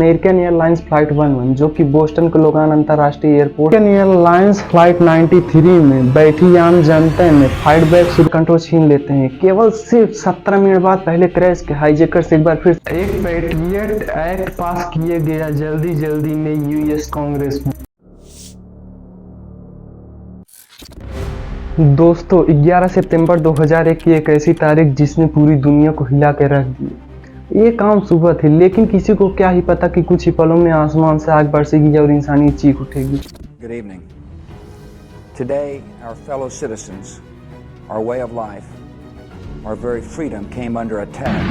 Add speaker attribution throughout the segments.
Speaker 1: American airlines flight 11 जो कि Boston के लोगान अंतर्राष्ट्रीय एयरपोर्ट अमेरिकन एयरलाइंस फ्लाइट 93 में बैठी आम जनता में फाइट बैक शुरू कंट्रोल छीन लेते हैं। केवल सिर्फ 17 मिनट बाद पहले क्रैश के हाईजैकर्स एक बार फिर एक पैट्रियट एक्ट पास किए गया जल्दी में यूएस कांग्रेस में। दोस्तों 11 सितंबर 2001 की एक ऐसी तारीख जिसने पूरी दुनिया को हिला के रख दिया। ये काम सुबह थी, लेकिन किसी को क्या ही पता कि कुछ ही पलों में आसमान से आग बरसेगी और इंसानी चीख उठेगी।
Speaker 2: Good evening. Today, our fellow citizens, our way of life, our very freedom came under attack.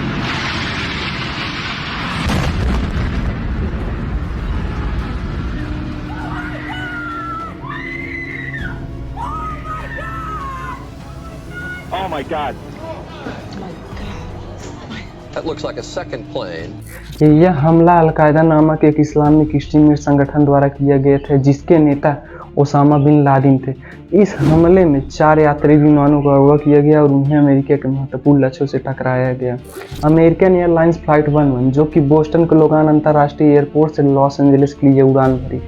Speaker 3: Oh my God.
Speaker 4: That looks like a second plane.
Speaker 1: यह हमला अलकायदा नामक एक इस्लामिक एक्सट्रीमिस्ट संगठन द्वारा किया गया था, जिसके नेता ओसामा बिन लादेन थे। इस हमले में 4 यात्री विमानों को अगवा किया गया और उन्हें अमेरिका के महत्वपूर्ण लक्ष्यों से टकराया गया। अमेरिकन एयरलाइंस फ्लाइट 11 जो कि बोस्टन के लोगान अंतर्राष्ट्रीय एयरपोर्ट से लॉस एंजलिस के लिए उड़ान भरी।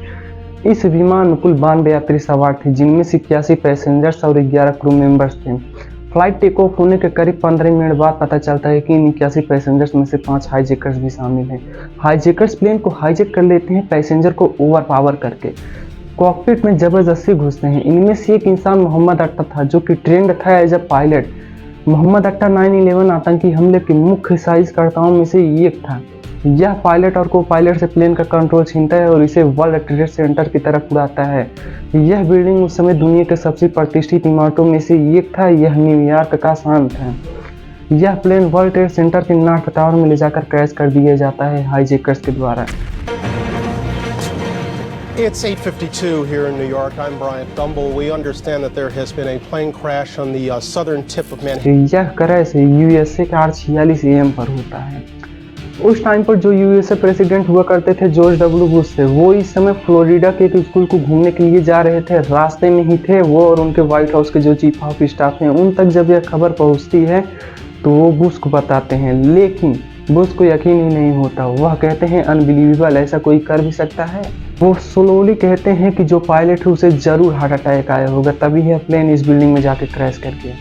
Speaker 1: इस विमान में कुल 92 यात्री सवार थे, जिनमें 81 पैसेंजर्स और 11 क्रू मेंबर्स थे। फ्लाइट टेक ऑफ होने के करीब 15 मिनट बाद पता चलता है कि इन 81 पैसेंजर्स में से 5 हाईजैकर्स भी शामिल हैं। हाईजैकर्स प्लेन को हाईजैक कर लेते हैं, पैसेंजर को ओवरपावर करके कॉकपिट में जबरदस्ती घुसते हैं। इनमें से एक इंसान मोहम्मद अट्टा था, जो कि ट्रेंड था एज अ पायलट। मोहम्मद अट्टा 9/11 आतंकी हमले के मुख्य साजिशकर्ताओं में से एक था। यह पायलट और को पायलट से प्लेन का कंट्रोल छीनता है और इसे वर्ल्ड ट्रेड सेंटर की तरफ उड़ाता है। यह बिल्डिंग उस समय दुनिया के सबसे प्रतिष्ठित इमारतों में से एक था। यह न्यूयॉर्क का शान था। यह प्लेन वर्ल्ड ट्रेड सेंटर के नॉर्थ टावर में ले जाकर क्रैश कर दिया जाता है हाईजैकर्स के द्वारा।
Speaker 5: It's 8:52 here in New York. I'm Bryant Gumbel. We understand that there has been a plane crash on the southern tip of Manhattan.
Speaker 1: यह क्रैश यूएसए के 8:46 AM पर होता है। उस टाइम पर जो यूएसए प्रेसिडेंट हुआ करते थे जॉर्ज डब्ल्यू बुश थे, वो इस समय फ्लोरिडा के एक स्कूल को घूमने के लिए जा रहे थे। रास्ते में ही थे वो और उनके व्हाइट हाउस के जो चीफ ऑफ स्टाफ हैं। उन तक जब यह खबर पहुंचती है तो वो बुश को बताते हैं, लेकिन बुश को यकीन ही नहीं होता। वह कहते हैं अनबिलीवेबल, ऐसा कोई कर भी सकता है। वो स्लोली कहते हैं कि जो पायलट है उसे जरूर हार्ट अटैक आया होगा, तभी यह प्लेन इस बिल्डिंग में जाके क्रैश कर गया।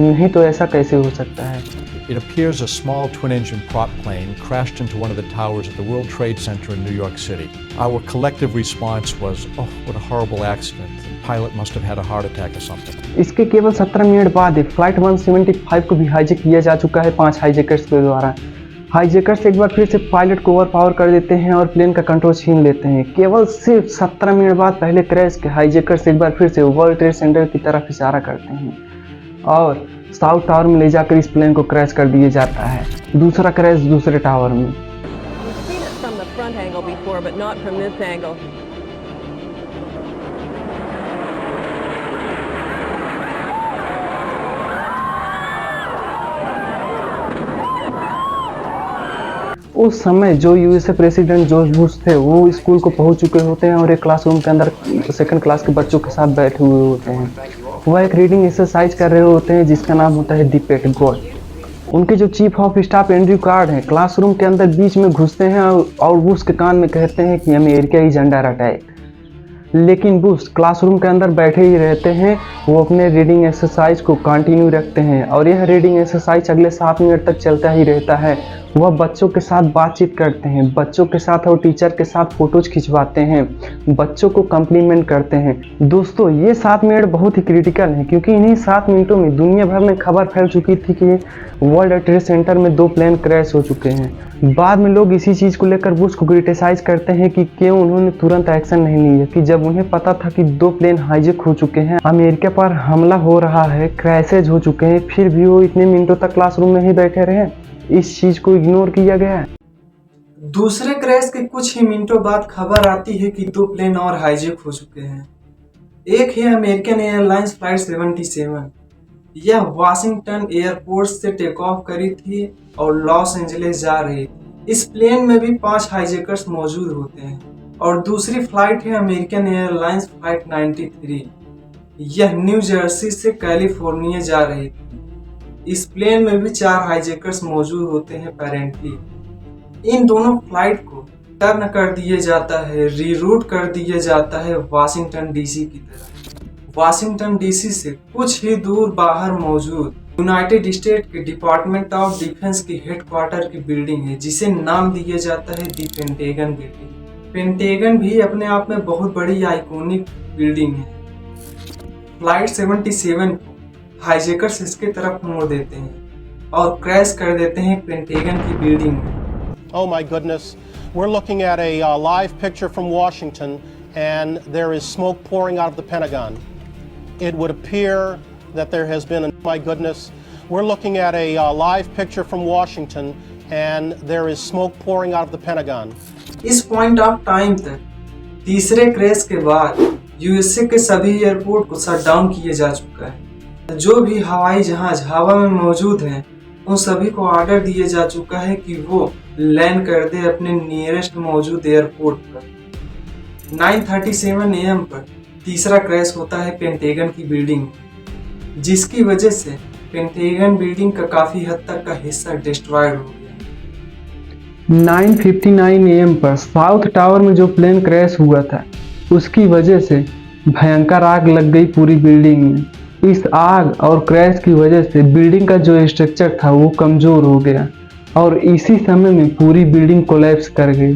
Speaker 1: नहीं तो ऐसा कैसे हो सकता है।
Speaker 6: It appears a small twin-engine prop plane crashed into one of the towers at the World Trade Center in New York City. Our collective response was, oh, what a horrible accident. The pilot must have had a heart attack or something.
Speaker 1: इसके केवल 17 minute बाद flight 175 को भी hijack किया जा चुका है 5 hijackers के द्वारा। हाईजैकर्स एक बार फिर से पायलट को ओवरपावर कर देते हैं और प्लेन का कंट्रोल छीन लेते हैं। केवल सिर्फ 17 मिनट बाद पहले क्रैश के हाईजैकर्स एक बार फिर से वर्ल्ड ट्रेड सेंटर की तरफ इशारा करते हैं और साउथ टावर में ले जाकर इस प्लेन को क्रैश कर दिया जाता है। दूसरा क्रैश दूसरे टावर में। उस समय जो यूएसए प्रेसिडेंट जॉर्ज बुश थे वो स्कूल को पहुंच चुके होते हैं और एक क्लासरूम के अंदर सेकंड क्लास के बच्चों के साथ बैठे हुए होते हैं। वह एक रीडिंग एक्सरसाइज कर रहे होते हैं जिसका नाम होता है दी पेट गॉड। उनके जो chief of staff Andrew card हैं क्लासरूम के अंदर बीच में घुसते हैं और बुश के कान में कहते हैं कि अमेरिका इज अंडर अटैक। लेकिन बुश क्लासरूम के अंदर बैठे ही रहते हैं। वो अपने रीडिंग एक्सरसाइज को कंटिन्यू रखते हैं और यह रीडिंग एक्सरसाइज अगले 7 मिनट तक चलता ही रहता है। वह बच्चों के साथ बातचीत करते हैं, बच्चों के साथ और टीचर के साथ फोटोज खिंचवाते हैं, बच्चों को कम्प्लीमेंट करते हैं। दोस्तों ये 7 मिनट बहुत ही क्रिटिकल हैं, क्योंकि इन्हीं 7 मिनटों में दुनिया भर में खबर फैल चुकी थी कि वर्ल्ड ट्रेड सेंटर में 2 प्लेन क्रैश हो चुके हैं। बाद में लोग इसी चीज़ को लेकर बुश को क्रिटिसाइज करते हैं कि क्यों उन्होंने तुरंत एक्शन नहीं लिया, कि जब उन्हें पता था कि 2 प्लेन हाईजैक हो चुके हैं, अमेरिका पर हमला हो रहा है, क्रैशेज हो चुके हैं, फिर भी वो इतने मिनटों तक क्लासरूम में ही बैठे रहे। इस चीज को इग्नोर किया गया है।
Speaker 7: दूसरे क्रैश के कुछ ही मिनटों बाद खबर आती है कि 2 प्लेन और हाईजैक हो चुके हैं। एक है अमेरिकन एयरलाइंस फ्लाइट 77। यह वाशिंगटन एयरपोर्ट से टेक ऑफ करी थी और लॉस एंजलिस जा रही थी। इस प्लेन में भी 5 हाईजैकर्स मौजूद होते हैं। और दूसरी फ्लाइट है अमेरिकन एयरलाइंस फ्लाइट 93। यह न्यू जर्सी से कैलिफोर्निया जा रही थी। इस प्लेन में भी 4 हाईजैकर्स मौजूद होते हैं अपेरेंटली। इन दोनों फ्लाइट को टर्न कर दिया जाता है, रीरूट कर दिया जाता है वाशिंगटन डीसी की तरफ। वाशिंगटन डीसी से कुछ ही दूर बाहर मौजूद यूनाइटेड स्टेट के डिपार्टमेंट ऑफ डिफेंस की हेडक्वार्टर की बिल्डिंग है, जिसे नाम दिया जाता है दी पेंटेगन बिल्डिंग। पेंटेगन भी अपने आप में बहुत बड़ी आइकॉनिक बिल्डिंग है। फ्लाइट 77 को हाईजैकर्स इसके तरफ मोड़ देते हैं और क्रैश कर देते हैं पेंटेगन की बिल्डिंग में।
Speaker 5: Oh my goodness. We're looking at a live picture from Washington, and there is smoke pouring out of the Pentagon. It would appear that there has been, my goodness, we're looking at a live picture from Washington, and there is smoke pouring out of the Pentagon.
Speaker 7: इस point of time तक तीसरे crash के बाद USA के सभी airport को shut down किया जा चुका है। जो भी हवाई जहाज हवा में मौजूद हैं, उन सभी को ऑर्डर दिया जा चुका है कि वो लैंड कर दे अपने नियरेस्ट मौजूद एयरपोर्ट पर। 9:37 AM पर तीसरा क्रैश होता है पेंटेगन की बिल्डिंग, जिसकी वजह से पेंटेगन बिल्डिंग का काफी हद तक का हिस्सा डिस्ट्रॉयड हो गया।
Speaker 1: 9:59 AM पर साउथ टावर में जो प्लेन क्रैश हुआ था, उसकी वजह से भयंकर आग लग गई पूरी बिल्डिंग में। इस आग और क्रैश की वजह से बिल्डिंग का जो स्ट्रक्चर था वो कमज़ोर हो गया और इसी समय में पूरी बिल्डिंग कोलैप्स कर गई।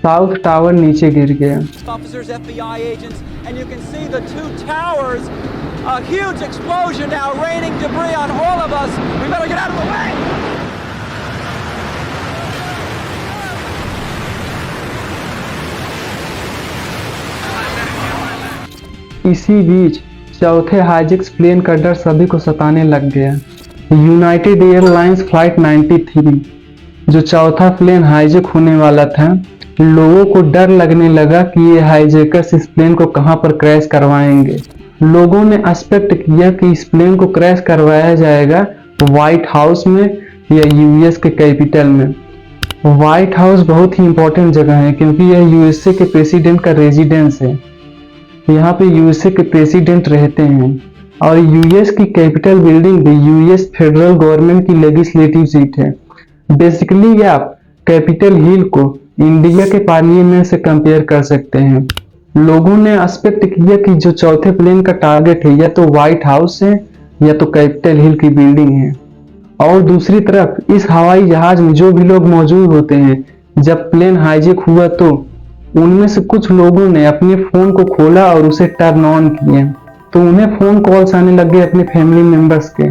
Speaker 1: साउथ टावर नीचे गिर गया।
Speaker 8: Officers, FBI agents, and you can see the two towers. A huge explosion now, raining debris on all of us. We better get out of the way.
Speaker 1: इसी बीच चौथे हाईजैक्स plane का डर सभी को सताने लग गया। यूनाइटेड एयरलाइंस फ्लाइट 93, जो चौथा प्लेन हाईजैक होने वाला था, लोगों को डर लगने लगा कि ये हाईजैकर्स इस प्लेन को कहां पर क्रैश करवाएंगे। लोगों ने एक्सपेक्ट किया कि इस प्लेन को क्रैश करवाया जाएगा व्हाइट हाउस में या यूएस के कैपिटल में। व्हाइट हाउस बहुत ही इंपॉर्टेंट जगह है क्योंकि यह यूएसए के प्रेसिडेंट का रेजिडेंस है। यहाँ पे यूएसए के प्रेसिडेंट रहते हैं और यूएस की कैपिटल बिल्डिंग भी यूएस फेडरल गवर्नमेंट की लेजिस्लेटिव सीट है। बेसिकली आप कैपिटल हिल को इंडिया के पार्लियामेंट से कंपेयर कर सकते हैं। लोगों ने एक्सपेक्ट किया कि जो चौथे प्लेन का टारगेट है या तो व्हाइट हाउस है या तो कैपिटल हिल की बिल्डिंग है। और दूसरी तरफ इस हवाई जहाज में जो भी लोग मौजूद होते हैं, जब प्लेन हाईजैक हुआ तो उनमें से कुछ लोगों ने अपने फोन को खोला और उसे टर्न ऑन किया, तो उन्हें फोन कॉल्स आने लगे अपने फैमिली मेंबर्स के,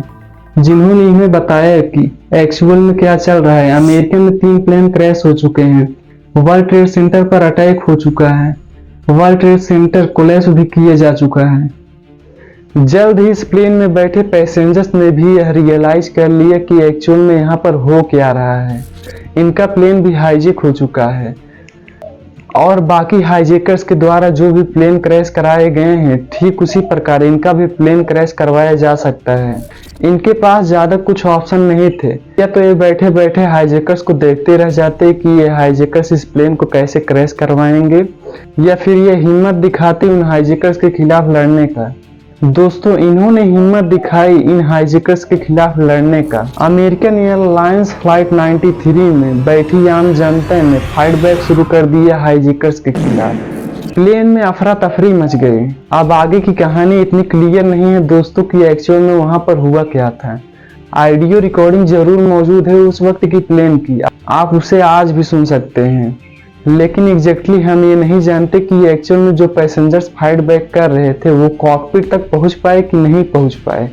Speaker 1: जिन्होंने इन्हें बताया कि एक्चुअल में क्या चल रहा है। अमेरिका में 3 प्लेन क्रैश हो चुके हैं, वर्ल्ड ट्रेड सेंटर पर अटैक हो चुका है, वर्ल्ड ट्रेड सेंटर कोलैप्स भी किया जा चुका है। जल्द ही इस प्लेन में बैठे पैसेंजर्स ने भी यह रियलाइज कर लिया कि एक्चुअल में यहाँ पर हो क्या रहा है। इनका प्लेन भी हाईजैक हो चुका है और बाकी हाईजैकर्स के द्वारा जो भी प्लेन क्रैश कराए गए हैं, ठीक उसी प्रकार इनका भी प्लेन क्रैश करवाया जा सकता है। इनके पास ज़्यादा कुछ ऑप्शन नहीं थे, या तो ये बैठे बैठे हाईजैकर्स को देखते रह जाते कि ये हाईजैकर्स इस प्लेन को कैसे क्रैश करवाएंगे, या फिर ये हिम्मत दिखाते उन हाईजैकर्स के खिलाफ लड़ने का। दोस्तों, इन्होंने हिम्मत दिखाई इन हाईजैकर्स के खिलाफ लड़ने का। अमेरिकन एयरलाइंस फ्लाइट 93 में बैठी आम जनता ने फाइट बैक शुरू कर दिया हाईजैकर्स के खिलाफ। प्लेन में अफरा तफरी मच गई। अब आगे की कहानी इतनी क्लियर नहीं है दोस्तों कि एक्चुअल में वहां पर हुआ क्या था। ऑडियो रिकॉर्डिंग जरूर मौजूद है उस वक्त की प्लेन की, आप उसे आज भी सुन सकते हैं, लेकिन एग्जैक्टली हम ये नहीं जानते कि एक्चुअल में जो पैसेंजर्स फाइट बैक कर रहे थे वो कॉकपिट तक पहुंच पाए कि नहीं पहुंच पाए,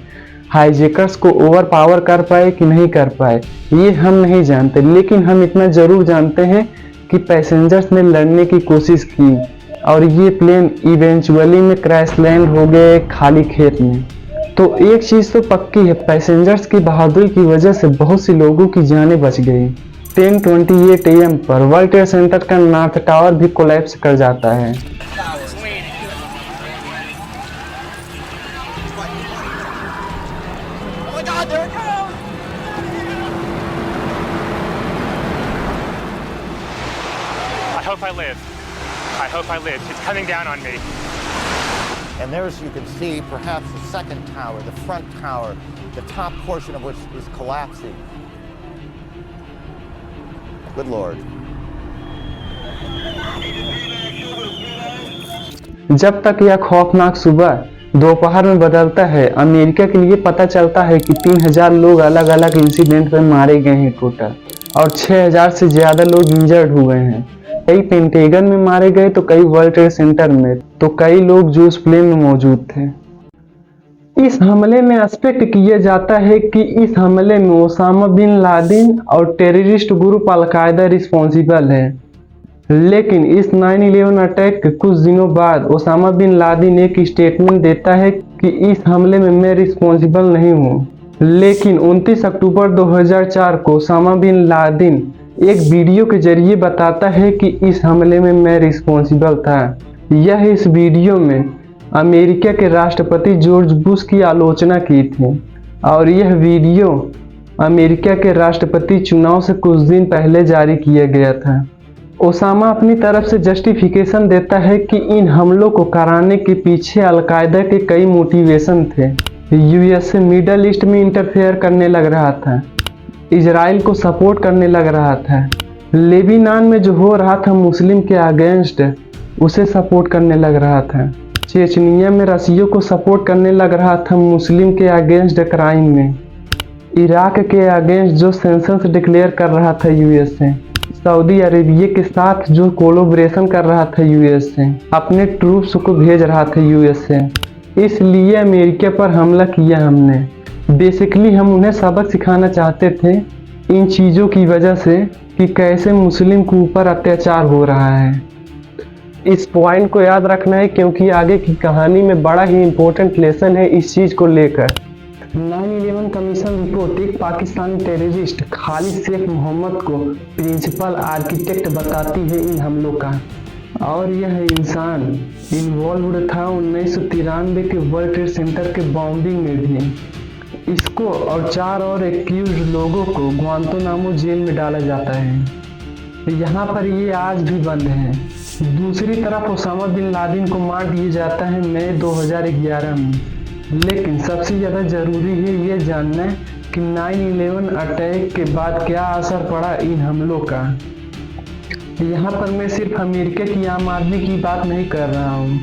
Speaker 1: हाईजैकर्स को ओवर पावर कर पाए कि नहीं कर पाए, ये हम नहीं जानते। लेकिन हम इतना जरूर जानते हैं कि पैसेंजर्स ने लड़ने की कोशिश की और ये प्लेन इवेंचुअली में क्रैश लैंड हो गए खाली खेत में। तो एक चीज तो पक्की है, पैसेंजर्स की बहादुरी की वजह से बहुत सी लोगों की जानें बच गई। 10:28 AM पर वर्ल्ड ट्रेड सेंटर का नॉर्थ टावर भी कोलैप्स कर जाता है।
Speaker 3: I hope I live. It's coming down on me.
Speaker 9: And there, as you can see, perhaps the second tower, the front tower, the top portion of which is collapsing. Good Lord.
Speaker 1: जब तक यह खौफनाक सुबह दोपहर में बदलता है, America के लिए पता चलता है कि 3000 लोग अलग अलग इंसिडेंट में मारे गए हैं टोटल, और 6000 से ज्यादा लोग इंजर्ड हुए हैं। कई पेंटागन में मारे गए तो कई वर्ल्ड ट्रेड सेंटर में, तो कई लोग जो उस प्लेन में मौजूद थे। इस हमले में एक्सपेक्ट किया जाता है कि इस हमले में ओसामा बिन लादेन और टेररिस्ट ग्रुप अल-कायदा रिस्पॉन्सिबल है, लेकिन इस 9/11 अटैक के कुछ दिनों बाद ओसामा बिन लादेन एक स्टेटमेंट देता है कि इस हमले में मैं रिस्पॉन्सिबल नहीं हूँ। लेकिन 29 अक्टूबर 2004 को ओसामा बिन लादेन एक वीडियो के जरिए बताता है कि इस हमले में मैं रिस्पॉन्सिबल था। यह इस वीडियो में अमेरिका के राष्ट्रपति जॉर्ज बुश की आलोचना की थी, और यह वीडियो अमेरिका के राष्ट्रपति चुनाव से कुछ दिन पहले जारी किया गया था। ओसामा अपनी तरफ से जस्टिफिकेशन देता है कि इन हमलों को कराने के पीछे अल-कायदा के कई मोटिवेशन थे। यूएसए मिडल ईस्ट में इंटरफेयर करने लग रहा था, इजराइल को सपोर्ट करने लग रहा था, लेबनान में जो हो रहा था मुस्लिम के अगेंस्ट उसे सपोर्ट करने लग रहा था, चेचनिया में रसियों को सपोर्ट करने लग रहा था मुस्लिम के अगेंस्ट क्राइम में, इराक के अगेंस्ट जो सेंसस डिक्लेयर कर रहा था यूएसए, सऊदी अरेबिया के साथ जो कोलैबोरेशन कर रहा था यूएसए, अपने ट्रूप्स को भेज रहा था यूएसए। इसलिए अमेरिका पर हमला किया हमने। बेसिकली हम उन्हें सबक सिखाना चाहते थे इन चीज़ों की वजह से कि कैसे मुस्लिम के ऊपर अत्याचार हो रहा है। इस पॉइंट को याद रखना है क्योंकि आगे की कहानी में बड़ा ही इम्पोर्टेंट लेसन है इस चीज़ को लेकर। 9/11 कमीशन रिपोर्ट एक पाकिस्तानी टेररिस्ट खालिद शेख मोहम्मद को प्रिंसिपल आर्किटेक्ट बताती है इन हमलों का, और यह इंसान इन्वॉल्व था 1993 के वर्ल्ड ट्रेड सेंटर के बॉम्बिंग में भी। इसको और 4 और एक्यूज्ड लोगों को ग्वांतानामो जेल में डाला जाता है। यहाँ पर ये आज भी बंद है। दूसरी तरफ ओसामा बिन लादेन को मार दिया जाता है मई 2011 में। लेकिन सबसे ज़्यादा ज़रूरी है ये जानना कि 9/11 अटैक के बाद क्या असर पड़ा इन हमलों का। यहाँ पर मैं सिर्फ अमेरिका की आम आदमी की बात नहीं कर रहा हूँ,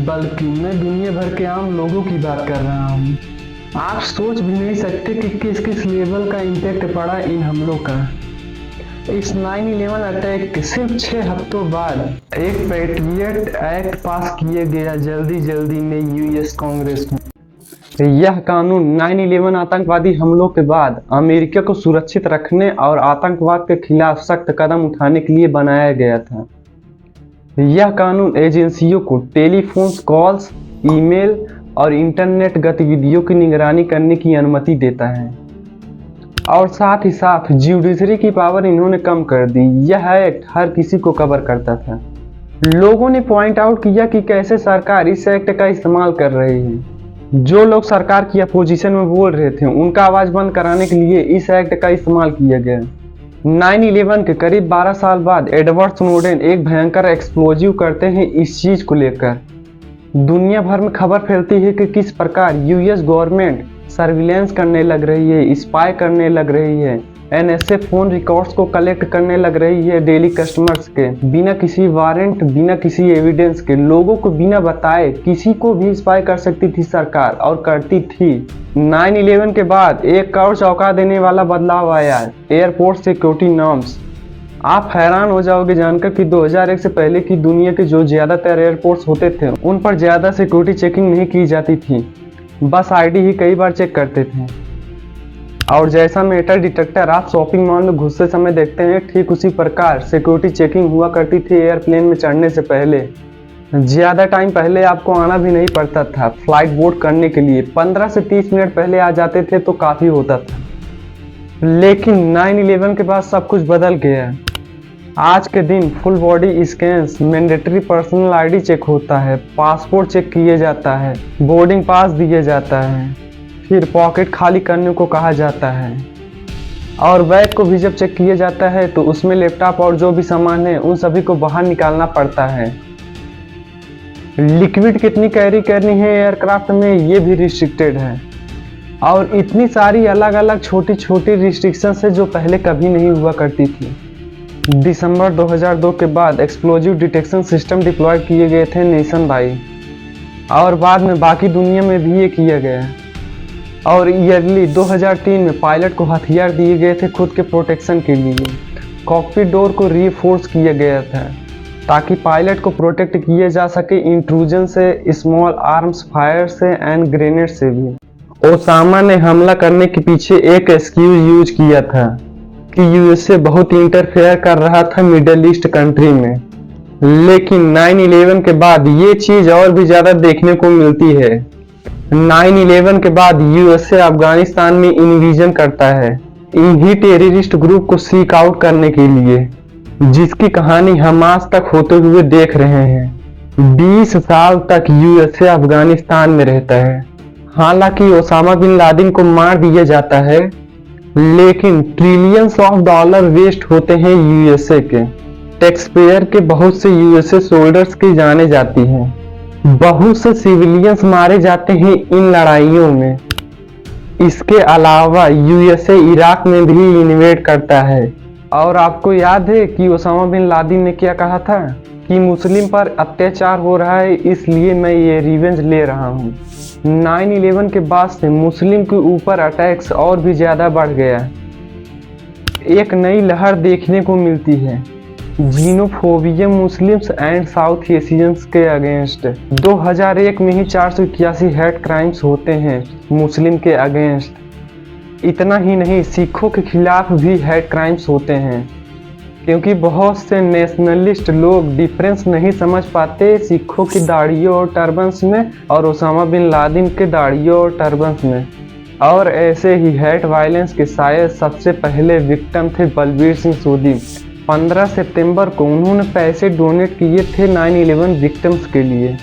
Speaker 1: बल्कि मैं दुनिया भर के आम लोगों की बात कर रहा हूँ। आप सोच भी नहीं सकते कि किस किस लेवल का इम्पैक्ट पड़ा इन हमलों का। इस 9/11 अटैक के सिर्फ 6 हफ्तों बाद एक पैट्रियट एक्ट पास किया गया जल्दी में यूएस कांग्रेस में। यह कानून 9/11 आतंकवादी हमलों के बाद अमेरिका को सुरक्षित रखने और आतंकवाद के खिलाफ सख्त कदम उठाने के लिए बनाया गया था। यह कानून एजेंसियों को टेलीफोन कॉल्स, ईमेल और इंटरनेट गतिविधियों की निगरानी करने की अनुमति देता है, और साथ ही साथ जुडिशरी की पावर इन्होंने कम कर दी। यह एक्ट हर किसी को कवर करता था। लोगों ने पॉइंट आउट किया कि कैसे सरकार इस एक्ट का इस्तेमाल कर रही है। जो लोग सरकार की अपोजिशन में बोल रहे थे उनका आवाज़ बंद कराने के लिए इस एक्ट का इस्तेमाल किया गया। 9/11 के करीब 12 साल बाद एडवर्ड स्नोडेन एक भयंकर एक्सप्लोजिव करते हैं इस चीज़ को लेकर। दुनिया भर में खबर फैलती है कि किस प्रकार यूएस गवर्नमेंट सर्विलेंस करने लग रही है, स्पाई करने लग रही है, एनएसए फोन रिकॉर्ड्स को कलेक्ट करने लग रही है डेली कस्टमर्स के, बिना किसी वारंट, बिना किसी एविडेंस के, लोगों को बिना बताए किसी को भी स्पाई कर सकती थी सरकार, और करती थी। 9/11 के बाद एक और चौंका देने वाला बदलाव आया, एयरपोर्ट सिक्योरिटी नॉर्म्स। आप हैरान हो जाओगे जानकर कि 2001 से पहले की दुनिया के जो ज़्यादातर एयरपोर्ट्स होते थे उन पर ज़्यादा सिक्योरिटी चेकिंग नहीं की जाती थी, बस आईडी ही कई बार चेक करते थे। और जैसा मेटल डिटेक्टर आप शॉपिंग मॉल में घुसते समय देखते हैं, ठीक उसी प्रकार सिक्योरिटी चेकिंग हुआ करती थी एयरप्लेन में चढ़ने से पहले। ज़्यादा टाइम पहले आपको आना भी नहीं पड़ता था फ्लाइट बोर्ड करने के लिए, 15 से 30 मिनट पहले आ जाते थे तो काफ़ी होता था। लेकिन 9/11 के बाद सब कुछ बदल गया। आज के दिन full body scans, mandatory personal ID check होता है, पासपोर्ट चेक किया जाता है, बोर्डिंग पास दिया जाता है, फिर पॉकेट खाली करने को कहा जाता है, और बैग को भी जब चेक किया जाता है तो उसमें लैपटॉप और जो भी सामान है उन सभी को बाहर निकालना पड़ता है। लिक्विड कितनी कैरी करनी है एयरक्राफ्ट में ये भी रिस्ट्रिक्टेड है, और इतनी सारी अलग अलग छोटी छोटी रिस्ट्रिक्शंस है जो पहले कभी नहीं हुआ करती थी। दिसंबर 2002 के बाद एक्सप्लोजिव डिटेक्शन सिस्टम डिप्लॉय किए गए थे नेशन वाइड, और बाद में बाकी दुनिया में भी ये किया गया। और ईयरली 2003 में पायलट को हथियार दिए गए थे खुद के प्रोटेक्शन के लिए। कॉकपिट डोर को रीफोर्स किया गया था ताकि पायलट को प्रोटेक्ट किया जा सके इंट्रूजन से, स्मॉल आर्म्स फायर से एंड ग्रेनेड से भी। ओसामा ने हमला करने के पीछे एक एक्सक्यूज यूज किया था कि यूएसए बहुत इंटरफेयर कर रहा था मिडिल ईस्ट कंट्री में, लेकिन 9/11 के बाद ये चीज और भी ज्यादा देखने को मिलती है। 9/11 के बाद यूएसए अफगानिस्तान में इन्विजन करता है इन्हीं टेररिस्ट ग्रुप को सीक आउट करने के लिए, जिसकी कहानी हम आज तक होते हुए देख रहे हैं। 20 साल तक यूएसए अफगानिस्तान में रहता है। हालांकि ओसामा बिन लादेन को मार दिया जाता है, लेकिन ट्रिलियंस ऑफ डॉलर वेस्ट होते हैं यूएसए के टैक्स पेयर के। बहुत से यूएसए सोल्जर्स की जाने जाती हैं, बहुत से सिविलियंस मारे जाते हैं इन लड़ाइयों में। इसके अलावा यूएसए इराक में भी इन्वेड करता है। और आपको याद है कि ओसामा बिन लादेन ने क्या कहा था कि मुस्लिम पर अत्याचार हो रहा है, इसलिए मैं ये रिवेंज ले रहा हूँ। 9/11 के बाद से मुस्लिम के ऊपर अटैक्स और भी ज्यादा बढ़ गया। एक नई लहर देखने को मिलती है, xenophobia Muslims and south Asians के अगेंस्ट। 2001 में ही 481 हेट क्राइम्स होते हैं मुस्लिम के अगेंस्ट। इतना ही नहीं, सिखों के खिलाफ भी हेट क्राइम्स होते हैं, क्योंकि बहुत से नेशनलिस्ट लोग डिफरेंस नहीं समझ पाते सिखों की दाढ़ियों और टर्बन्स में और ओसामा बिन लादेन के दाढ़ियों और टर्बन्स में। और ऐसे ही हेट वायलेंस के शायद सबसे पहले विक्टिम थे बलबीर सिंह सोदी। 15 सितंबर को उन्होंने पैसे डोनेट किए थे 9/11 विक्टिम्स के लिए।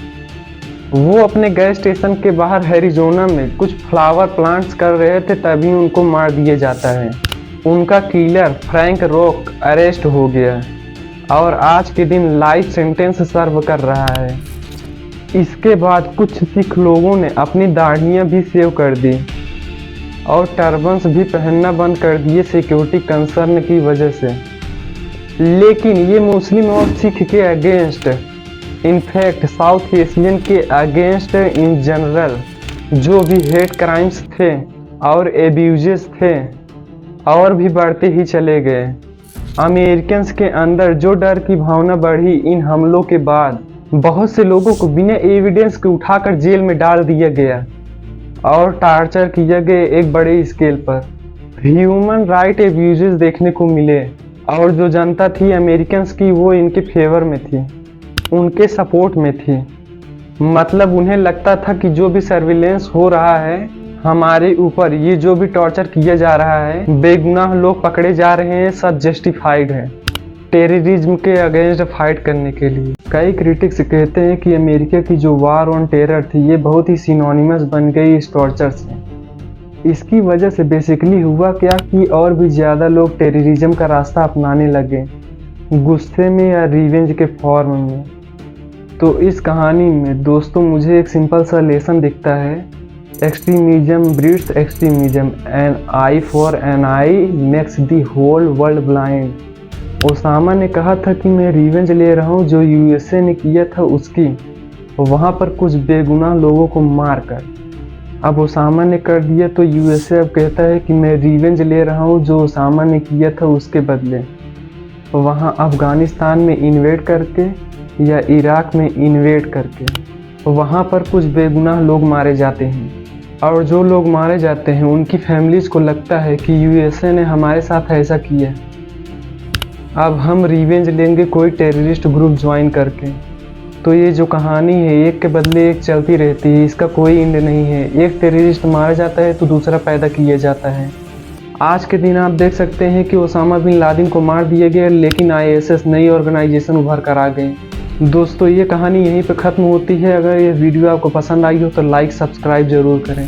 Speaker 1: वो अपने गैस स्टेशन के बाहर हैरिजोना में कुछ फ्लावर प्लांट्स कर रहे थे, तभी उनको मार दिया जाता है। उनका किलर फ्रैंक रॉक अरेस्ट हो गया और आज के दिन लाइफ सेंटेंस सर्व कर रहा है। इसके बाद कुछ सिख लोगों ने अपनी दाढ़ियां भी सेव कर दी और टर्बन्स भी पहनना बंद कर दिए सिक्योरिटी कंसर्न की वजह से। लेकिन ये मुस्लिम और सिख के अगेंस्ट, इनफैक्ट साउथ एशियन के अगेंस्ट इन जनरल जो भी हेट क्राइम्स थे और एब्यूजेस थे और भी बढ़ते ही चले गए। अमेरिकन्स के अंदर जो डर की भावना बढ़ी इन हमलों के बाद, बहुत से लोगों को बिना एविडेंस के उठाकर जेल में डाल दिया गया और टार्चर किया गया एक बड़े स्केल पर। ह्यूमन राइट एब्यूजेस देखने को मिले और जो जनता थी अमेरिकन्स की वो इनके फेवर में थी, उनके सपोर्ट में थी। मतलब उन्हें लगता था कि जो भी सर्विलेंस हो रहा है हमारे ऊपर, ये जो भी टॉर्चर किया जा रहा है, बेगुनाह लोग पकड़े जा रहे हैं, सब जस्टिफाइड है टेररिज्म के अगेंस्ट फाइट करने के लिए। कई क्रिटिक्स कहते हैं कि अमेरिका की जो वार ऑन टेरर थी ये बहुत ही सिनोनिमस बन गई इस टॉर्चर से। इसकी वजह से बेसिकली हुआ क्या कि और भी ज़्यादा लोग टेररिज्म का रास्ता अपनाने लगे, गुस्से में या रिवेंज के फॉर्म में। तो इस कहानी में दोस्तों मुझे एक सिंपल सा लेसन दिखता है, extremism breeds extremism, an eye for an eye makes the whole world blind. Osama ने कहा था कि मैं रिवेंज ले रहा हूँ जो यूएसए ने किया था उसकी, वहाँ पर कुछ बेगुनाह लोगों को मारकर। अब ओसामा ने कर दिया तो यूएसए अब कहता है कि मैं रिवेंज ले रहा हूँ जो ओसामा ने किया था उसके बदले। वहाँ अफगानिस्तान में इन्वेड करके या इराक में इन्वेड करके वहाँ पर कुछ बेगुनाह लोग मारे जाते हैं, और जो लोग मारे जाते हैं उनकी फैमिलीज़ को लगता है कि यूएसए ने हमारे साथ ऐसा किया, अब हम रिवेंज लेंगे कोई टेररिस्ट ग्रुप ज्वाइन करके। तो ये जो कहानी है एक के बदले एक चलती रहती है, इसका कोई एंड नहीं है। एक टेररिस्ट मारा जाता है तो दूसरा पैदा किया जाता है। आज के दिन आप देख सकते हैं कि ओसामा बिन लादेन को मार दिया गया, लेकिन आईएसएस नई ऑर्गेनाइजेशन उभर कर आ गई। दोस्तों ये कहानी यहीं पे ख़त्म होती है। अगर ये वीडियो आपको पसंद आई हो तो लाइक सब्सक्राइब ज़रूर करें।